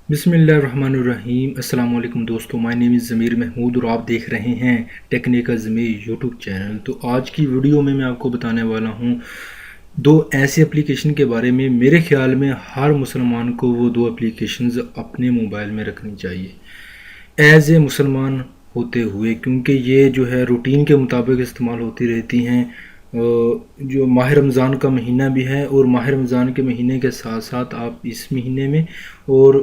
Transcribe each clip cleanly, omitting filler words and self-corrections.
बिस्मिल्लाहिर्रहमानिर्रहीम। अस्सलाम वालेकुम दोस्तों, माय नेम इज़ ज़मीर महमूद और आप देख रहे हैं टेक्निकल ज़मीर यूट्यूब चैनल। तो आज की वीडियो में मैं आपको बताने वाला हूँ दो ऐसे एप्लीकेशन के बारे में। मेरे ख्याल में हर मुसलमान को वो दो एप्लीकेशंस अपने मोबाइल में रखनी चाहिए एज ए मुसलमान होते हुए, क्योंकि ये जो है रूटीन के मुताबिक इस्तेमाल होती रहती हैं। जो माह रमज़ान का महीना भी है और माह रमज़ान के महीने के साथ साथ आप इस महीने में और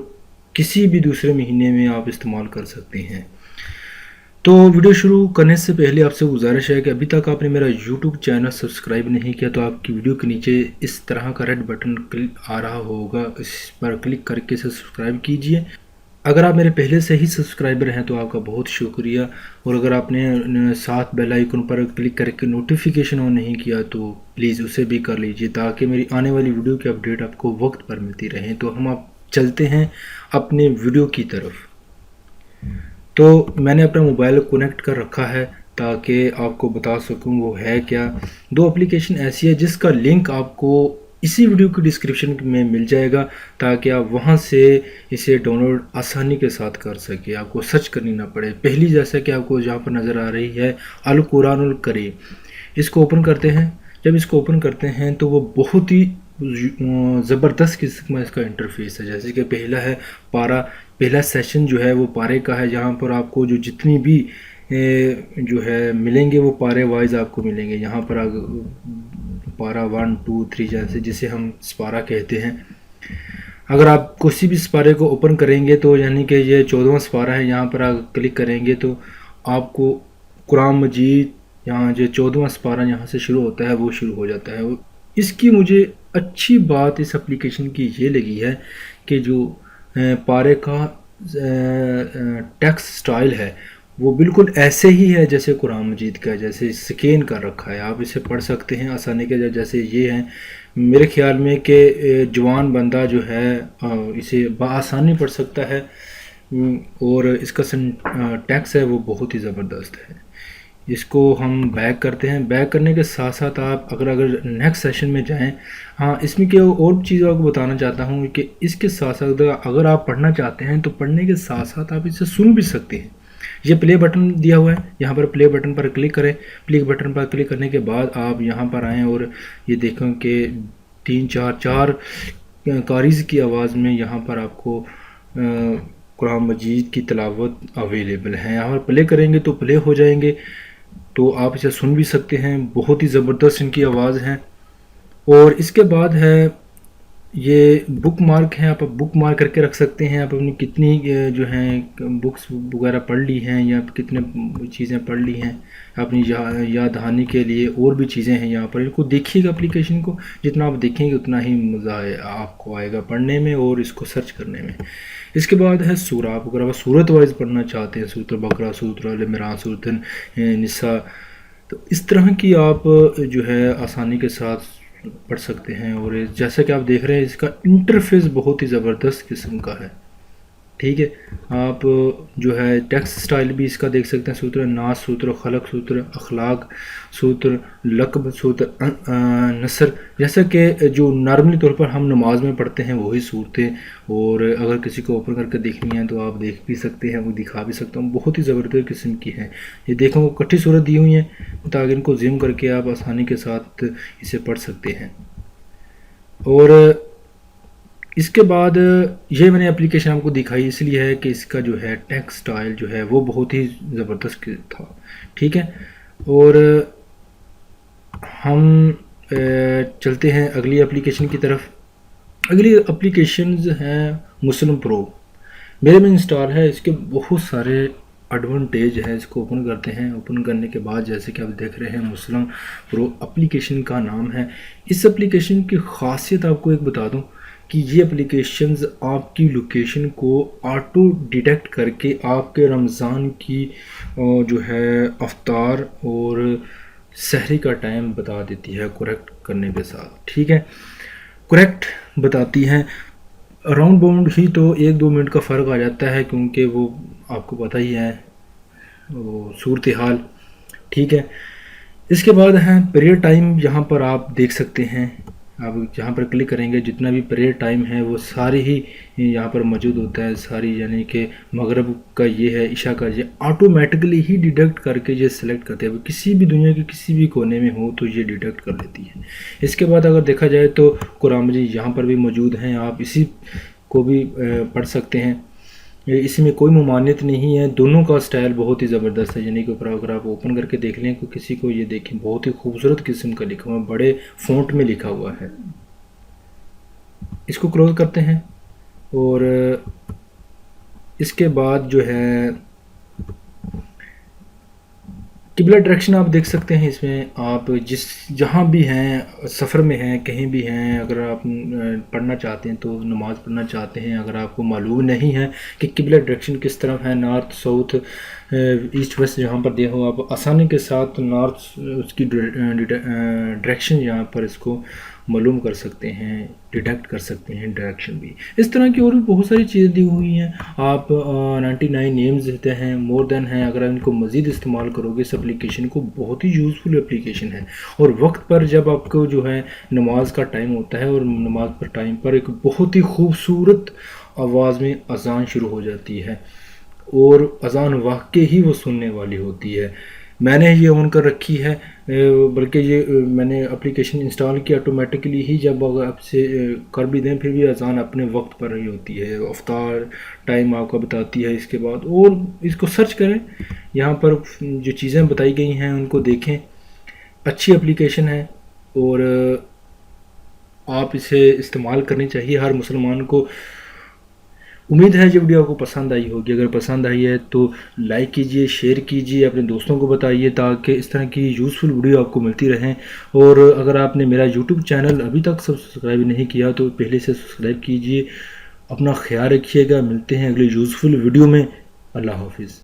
किसी भी दूसरे महीने में आप इस्तेमाल कर सकते हैं। तो वीडियो शुरू करने से पहले आपसे गुजारिश है कि अभी तक आपने मेरा यूट्यूब चैनल सब्सक्राइब नहीं किया तो आपकी वीडियो के नीचे इस तरह का रेड बटन आ रहा होगा, इस पर क्लिक करके इसे सब्सक्राइब कीजिए। अगर आप मेरे पहले से ही सब्सक्राइबर हैं तो आपका बहुत शुक्रिया, और अगर आपने साथ बेल आइकन पर क्लिक करके नोटिफिकेशन ऑन नहीं किया तो प्लीज़ उसे भी कर लीजिए ताकि मेरी आने वाली वीडियो की अपडेट आपको वक्त पर मिलती रहे। तो हम आप चलते हैं अपने वीडियो की तरफ। तो मैंने अपना मोबाइल कनेक्ट कर रखा है ताकि आपको बता सकूं वो है क्या। दो एप्लीकेशन ऐसी है जिसका लिंक आपको इसी वीडियो की डिस्क्रिप्शन में मिल जाएगा ताकि आप वहां से इसे डाउनलोड आसानी के साथ कर सके, आपको सर्च करनी ना पड़े। पहली जैसा कि आपको जहाँ पर नज़र आ रही है अल कुरानुल करीम, इसको ओपन करते हैं। जब इसको ओपन करते हैं तो वो बहुत ही ज़बरदस्त किस्म का इसका इंटरफेस है। जैसे कि पहला है पारा, पहला सेशन जो है वो पारे का है, जहाँ पर आपको जो जितनी भी जो है मिलेंगे वो पारे वाइज आपको मिलेंगे। यहाँ पर पारा 1 2 3 जैसे जिसे हम स्पारा कहते हैं। अगर आप किसी भी स्पारे को ओपन करेंगे तो यानी कि ये 14वां स्पारा है, यहाँ पर आप क्लिक करेंगे तो आपको कुरान मजीद, यहाँ जो 14वां स्पारा यहाँ से शुरू होता है वो शुरू हो जाता है। इसकी मुझे अच्छी बात इस एप्लीकेशन की ये लगी है कि जो पारे का टेक्स्ट स्टाइल है वो बिल्कुल ऐसे ही है जैसे कुरान मजीद का, जैसे स्कैन कर रखा है। आप इसे पढ़ सकते हैं आसानी के, जैसे ये हैं। मेरे ख्याल में कि जवान बंदा जो है इसे बआसानी पढ़ सकता है, और इसका टेक्स्ट है वो बहुत ही ज़बरदस्त है। इसको हम बैक करते हैं। बैक करने के साथ साथ आप अगर नेक्स्ट सेशन में जाएं, हाँ इसमें क्या और चीज़ आपको बताना चाहता हूँ कि इसके साथ साथ अगर आप पढ़ना चाहते हैं तो पढ़ने के साथ साथ आप इसे सुन भी सकते हैं। ये प्ले बटन दिया हुआ है, यहाँ पर प्ले बटन पर क्लिक करें। प्ले बटन पर क्लिक करने के बाद आप यहाँ पर आएँ और ये देखें कि 3 4 4 कारीज़ की आवाज़ में यहाँ पर आपको कुरान मजीद की तिलावत अवेलेबल है। यहाँ पर प्ले करेंगे तो प्ले हो जाएंगे, तो आप इसे सुन भी सकते हैं। बहुत ही ज़बरदस्त इनकी आवाज़ है। और इसके बाद है ये बुक मार्क है, आप बुक मार्क करके रख सकते हैं। आप अपनी कितनी जो हैं बुक्स वगैरह पढ़ ली हैं या कितने चीज़ें पढ़ ली हैं अपनी याद दहानी के लिए। और भी चीज़ें हैं यहाँ पर, इनको देखिएगा एप्लीकेशन को। जितना आप देखेंगे उतना ही मज़ा आपको आएगा पढ़ने में और इसको सर्च करने में। इसके बाद है सूरा। आप अगर आप सूरत वाइज पढ़ना चाहते हैं, सूरत बकरा, सूरत आल इमरान, सूरत निसा, तो इस तरह की आप जो है आसानी के साथ पढ़ सकते हैं। और जैसा कि आप देख रहे हैं इसका इंटरफेस बहुत ही ज़बरदस्त किस्म का है। ठीक है, आप जो है टेक्स्ट स्टाइल भी इसका देख सकते हैं। सूत्र नास, सूत्र खलक, सूत्र अखलाक, सूत्र लकब, सूत्र नसर, जैसा कि जो नॉर्मली तौर पर हम नमाज में पढ़ते हैं वही सूरतें। और अगर किसी को ओपन करके देखनी है तो आप देख भी सकते हैं, वो दिखा भी सकता हूँ। बहुत ही ज़बरदस्त किस्म की है। ये देखो इकट्ठी सूरत दी हुई हैं ताकि इनको ज़ूम करके आप आसानी के साथ इसे पढ़ सकते हैं। और इसके बाद ये मैंने एप्लीकेशन आपको दिखाई इसलिए है कि इसका जो है टेक्स्ट स्टाइल जो है वो बहुत ही ज़बरदस्त था। ठीक है, और हम चलते हैं अगली एप्लीकेशन की तरफ। अगली एप्लीकेशन हैं मुस्लिम प्रो, मेरे में इंस्टॉल है। इसके बहुत सारे एडवांटेज है। इसको ओपन करते हैं। ओपन करने के बाद जैसे कि आप देख रहे हैं मुस्लिम प्रो एप्लीकेशन का नाम है। इस एप्लीकेशन की खासियत आपको एक बता दूं कि ये एप्लीकेशंस आपकी लोकेशन को ऑटो डिटेक्ट करके आपके रमज़ान की जो है अफ्तार और सहरी का टाइम बता देती है करेक्ट करने के साथ। ठीक है, करेक्ट बताती हैं। राउंड बाउंड ही तो 1-2 मिनट का फ़र्क आ जाता है, क्योंकि वो आपको पता ही है वो सूरत हाल। ठीक है, इसके बाद है पीरियड टाइम, यहाँ पर आप देख सकते हैं آپ جہاں پر کلک کریں گے جتنا بھی پریئر ٹائم ہے وہ سارے ہی یہاں پر موجود ہوتا ہے، ساری یعنی کہ مغرب کا یہ ہے، عشاء کا یہ آٹومیٹکلی ہی ڈیڈکٹ کر کے یہ سلیکٹ کرتے ہیں، کسی بھی دنیا کے کسی بھی کونے میں ہو تو یہ ڈیڈکٹ کر لیتی ہے۔ اس کے بعد اگر دیکھا جائے تو قرآن مجید یہاں پر بھی موجود ہیں، آپ اسی کو بھی پڑھ سکتے ہیں، اس میں کوئی ممانعت نہیں ہے، دونوں کا سٹائل بہت ہی زبردست ہے، یعنی کہ اگر آپ اوپن کر کے دیکھ لیں تو کسی کو یہ دیکھیں بہت ہی خوبصورت قسم کا لکھا ہوا ہے، بڑے فونٹ میں لکھا ہوا ہے۔ اس کو کلوز کرتے ہیں اور اس کے بعد جو ہے قبلہ ڈائریکشن آپ دیکھ سکتے ہیں، اس میں آپ جہاں بھی ہیں، سفر میں ہیں، کہیں بھی ہیں، اگر آپ پڑھنا چاہتے ہیں تو نماز پڑھنا چاہتے ہیں، اگر آپ کو معلوم نہیں ہے کہ قبلہ ڈائریکشن کس طرف ہے، نارتھ ساؤتھ ایسٹ ویسٹ جہاں پر دیکھو، آپ آسانی کے ساتھ نارتھ اس کی ڈائریکشن یہاں پر اس کو معلوم کر سکتے ہیں، ڈیٹیکٹ کر سکتے ہیں ڈائریکشن بھی۔ اس طرح کی اور بھی بہت ساری چیزیں دی ہوئی ہیں، آپ 99 نیمز دیتے ہیں، مور دین ہیں، اگر ان کو مزید استعمال کرو گے اس اپلیکیشن کو، بہت ہی یوزفل اپلیکیشن ہے۔ اور وقت پر جب آپ کو جو ہے نماز کا ٹائم ہوتا ہے اور نماز پر ٹائم پر ایک بہت ہی خوبصورت آواز میں اذان شروع ہو جاتی ہے، اور اذان واقعی ہی وہ سننے والی ہوتی ہے۔ میں نے یہ آن کر رکھی ہے، بلکہ یہ میں نے اپلیکیشن انسٹال کی آٹومیٹکلی ہی، جب آپ سے کر بھی دیں پھر بھی اذان اپنے وقت پر ہی ہوتی ہے، افطار ٹائم آپ کو بتاتی ہے۔ اس کے بعد اور اس کو سرچ کریں، یہاں پر جو چیزیں بتائی گئی ہیں ان کو دیکھیں، اچھی اپلیکیشن ہے اور آپ اسے استعمال کرنی چاہیے ہر مسلمان کو۔ امید ہے یہ ویڈیو آپ کو پسند آئی ہوگی، اگر پسند آئی ہے تو لائک کیجئے، شیئر کیجئے، اپنے دوستوں کو بتائیے تاکہ اس طرح کی یوزفل ویڈیو آپ کو ملتی رہیں۔ اور اگر آپ نے میرا یوٹیوب چینل ابھی تک سبسکرائب نہیں کیا تو پہلے سے سبسکرائب کیجئے۔ اپنا خیال رکھیے گا، ملتے ہیں اگلی یوزفل ویڈیو میں۔ اللہ حافظ۔